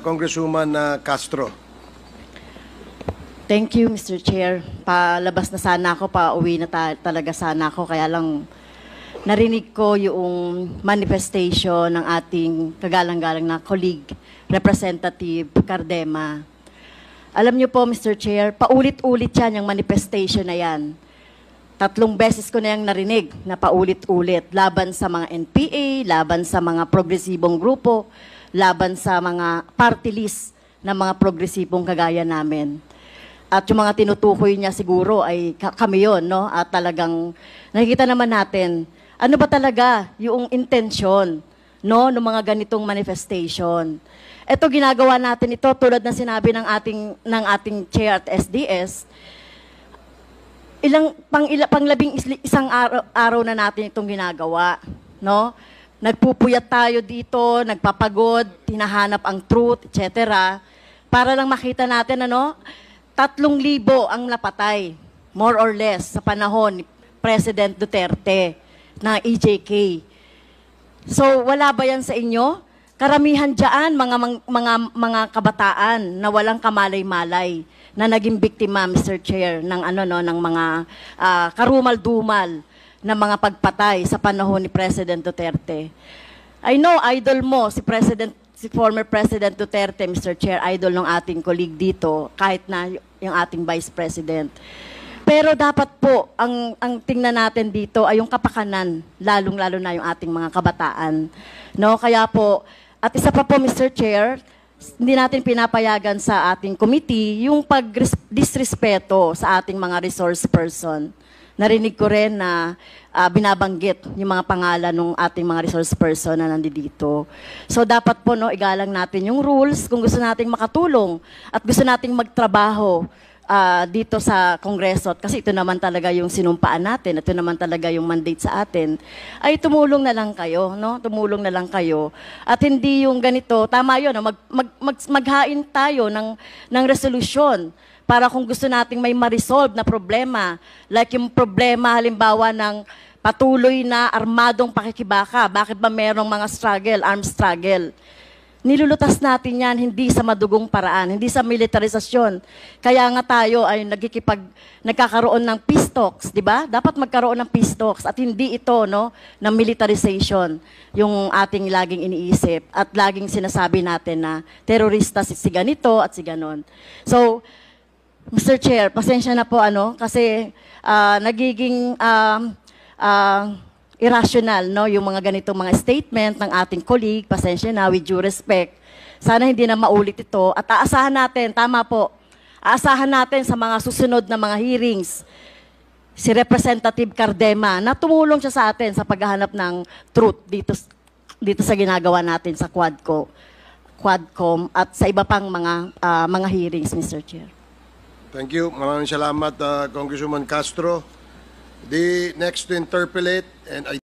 Congresswoman Castro. Thank you, Mr. Chair. Palabas na sana ako, pauwi na talaga sana ako. Kaya lang narinig ko yung manifestation ng ating kagalang-galang na colleague, Representative Cardema. Alam niyo po, Mr. Chair, paulit-ulit yan yung manifestation na yan. 3 beses ko na yung narinig na paulit-ulit. Laban sa mga NPA, laban sa mga progresibong grupo, laban sa mga party list ng mga progresibong kagaya namin. At yung mga tinutukoy niya siguro ay kami yun, no? At talagang nakikita naman natin, ano ba talaga yung intention, no, ng mga ganitong manifestation. Ito ginagawa natin ito tulad na sinabi ng ating chair at SDS. Panglabing isang araw na natin itong ginagawa, no? Nagpupuyat tayo dito, nagpapagod, hinahanap ang truth, etc. Para lang makita natin, ano, 3,000 ang napatay, more or less, sa panahon ni President Duterte na EJK. So, wala ba yan sa inyo? Karamihan dyan, mga kabataan na walang kamalay-malay na naging biktima, Mr. Chair, ng ng mga karumal-dumal na mga pagpatay sa panahon ni President Duterte. I know, idol mo si former President Duterte, Mr. Chair, idol ng ating colleague dito, kahit na yung ating Vice President. Pero dapat po, ang tingnan natin dito ay yung kapakanan, lalong-lalo na yung ating mga kabataan. No? Kaya po, at isa pa po, Mr. Chair, hindi natin pinapayagan sa ating committee yung pag-disrespeto sa ating mga resource person. Narinig ko rin na binabanggit yung mga pangalan ng ating mga resource person na nandito. So dapat po, no, igalang natin yung rules kung gusto nating makatulong at gusto nating magtrabaho dito sa Kongreso. Kasi ito naman talaga yung sinumpaan natin, ito naman talaga yung mandate sa atin. Ay tumulong na lang kayo, no? Tumulong na lang kayo. At hindi yung ganito, tama yun, no? Maghain tayo ng resolusyon para kung gusto nating may ma-resolve na problema, like yung problema halimbawa ng patuloy na armadong pakikibaka, bakit ba merong mga armed struggle? Nilulutas natin yan hindi sa madugong paraan, hindi sa militarisasyon. Kaya nga tayo ay nagkakaroon ng peace talks, di ba? Dapat magkaroon ng peace talks at hindi ito, no, ng militarization, yung ating laging iniisip at laging sinasabi natin na terorista si ganito at si ganon. So, Mr. Chair, pasensya na po kasi nagiging irrational, no, yung mga ganitong mga statement ng ating colleague. Pasensya na, with due respect. Sana hindi na maulit ito at aasahan natin, tama po, aasahan natin sa mga susunod na mga hearings si Representative Cardema na tumulong siya sa atin sa paghahanap ng truth dito sa ginagawa natin sa Quadcom at sa iba pang mga hearings, Mr. Chair. Thank you. Maraming salamat, Congresswoman Castro. The next to interpolate, and I